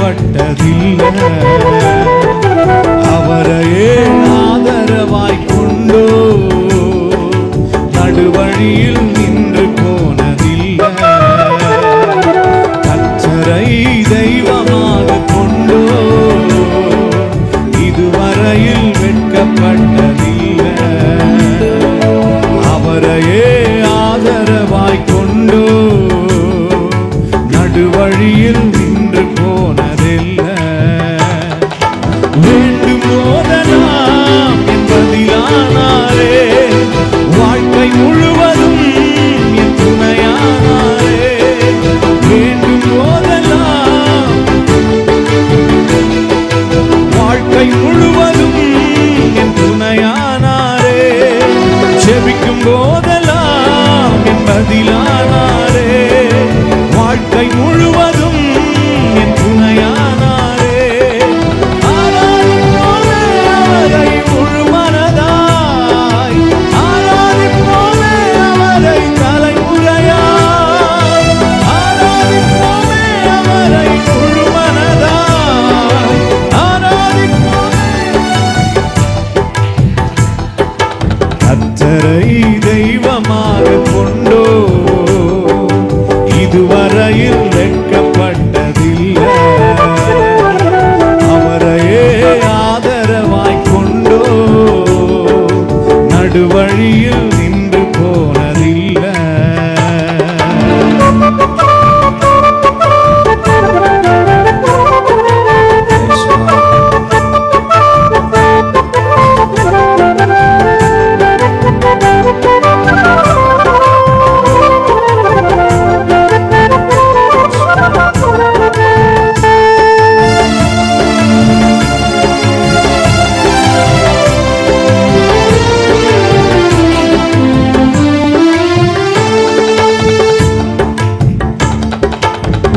வெட்கப்பட்டதில்லை. அவரையே ஆதரவாய் கொண்டோ நடுவழியில் நின்று போனதில்லை. கர்த்தரை தெய்வமாக கொண்டோ இதுவரையில் வெட்கப்பட்டதில்லை. அவரையே ஆதரவாய் கொண்டோ நடுவழியில் நின்று போனதில்லை. வேண்டும் போதெல்லாம் என் பதிலானாரே, வாழ்க்கை முழுவதும் என் துணையானாரே. வேண்டும் போதெல்லாம் வாழ்க்கை முழுவதும் என் துணையானாரே. ஜெபிக்கும் போதெல்லாம் என் பதிலானாரே, வாழ்க்கை முழுவதும் என் துணையானாரே. ஆராதிப்போமே அவரை முழு மனதாய், ஆராதிப்போமே அவரை தலைமுறையாய், ஆராதிப்போமே அவரை முழு மனதாய், ஆராதிப்போமே. கர்த்தரை தெய்வமாக கொண்டோ இதுவரையில் வெட்கப்பட்டதில்லை. அவரையே ஆதரவாய் கொண்டோ நடுவழியில் நின்று போனதில்லை.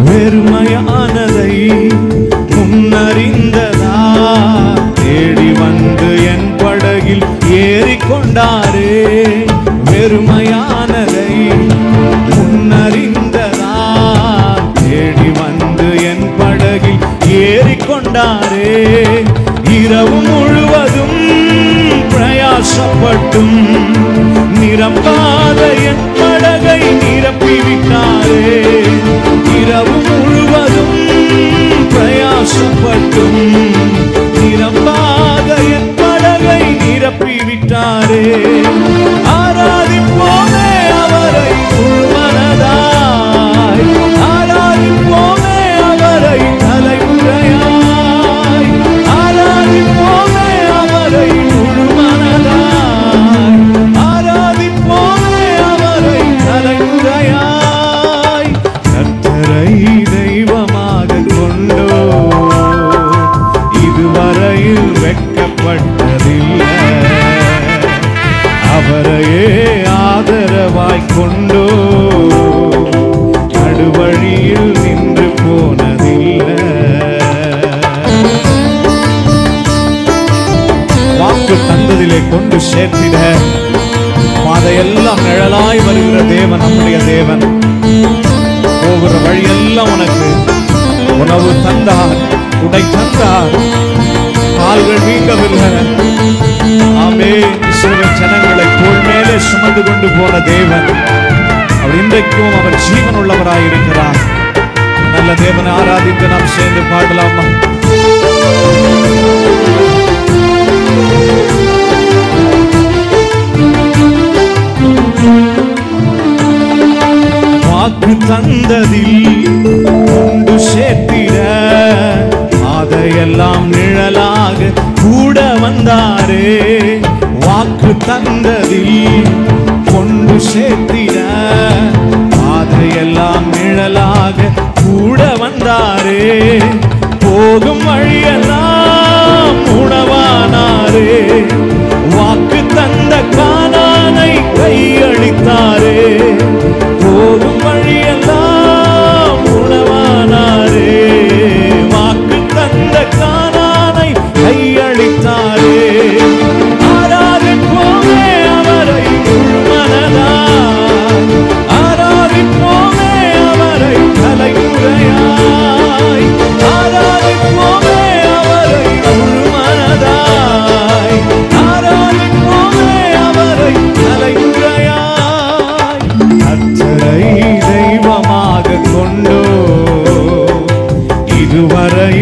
வெறுமையானதை முன்னறிந்ததா தேடி வந்து என் படகில் ஏறிக்கொண்டாரே. வெறுமையானதை முன்னறிந்ததா தேடி வந்து என் படகில் ஏறிக்கொண்டாரே. இரவு முழுவதும் பிரயாசப்பட்டும் நிரம்பாத என் படகை நிரப்பிவிட்டாரே. இரவு முழுவதும் பிரயாசப்பட்டும் நிரம்பாத என் படகை நிரப்பிவிட்டாரே. ஆராதிப்போமே அவரை முழு மனதாய், ஆராதிப்போமே அவரை தலைமுறையாய், ஆராதிப்போமே அவரை முழு மனதாய், ஆராதிப்போமே அவரை தலைமுறையாய். கர்த்தரை தெய்வமாக கொண்டோ இதுவரையில் வெட்கப்பட்டதில்லை. அவரையே ஆதரவாய் கொண்டோ நடுவழியில் நின்று போனதில்லை. வாக்கு தந்ததிலே கொண்டு சேர்த்திட பாதையெல்லாம் நிழலாய் வருகிற தேவன் நம்முடைய தேவன். போகிற வழியெல்லாம் உனக்கு உணவு தந்தார், உடை தந்தார், கால்கள் வீங்கவில்லை. ஆமே, இஸ்ரவேல் ஜனங்களை தோள் மேலே சுமந்து கொண்டு போன தேவன் அவர் இன்றைக்கும் அவர் ஜீவன் உள்ளவராயிருக்கிறார். நல்ல தேவனை ஆராதித்து நாம் சேர்ந்து பாடலாமா? வாக்கு தந்ததில் கொண்டு சேர்த்திட அதையெல்லாம் நிழலாக கூட வந்தாரே. வாக்கு தந்ததில் கொண்டு சேர்த்திட அதையெல்லாம் நிழலாக கூட வந்தாரே. போகும் வழியெல்லாம் உணவானாரே. வாக்கு தந்த கானானை கையளித்தாரே. போகும் வழியெல்லாம் உணவானாரே. வாக்கு தந்த கானானை கையளித்தாரே. ஆராதிப்போமே அவரை முழு மனதாய், ஆராதிப்போமே அவரை தலைமுறையாய், ஆராதி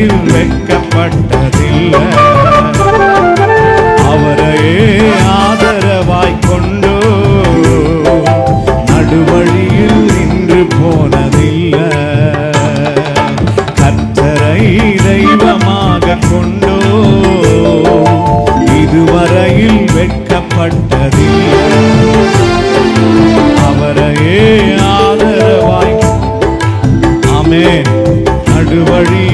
நடுவழியில் வெட்கப்பட்டதில்லை. அவரையே ஆதரவாய் கொண்டோ நடுவழியில் நின்று போனதில்லை. கர்த்தரை தெய்வமாக கொண்டோ இதுவரையில் வெட்கப்பட்டதில்லை. அவரையே ஆதரவாய் ஆமென் நடுவழி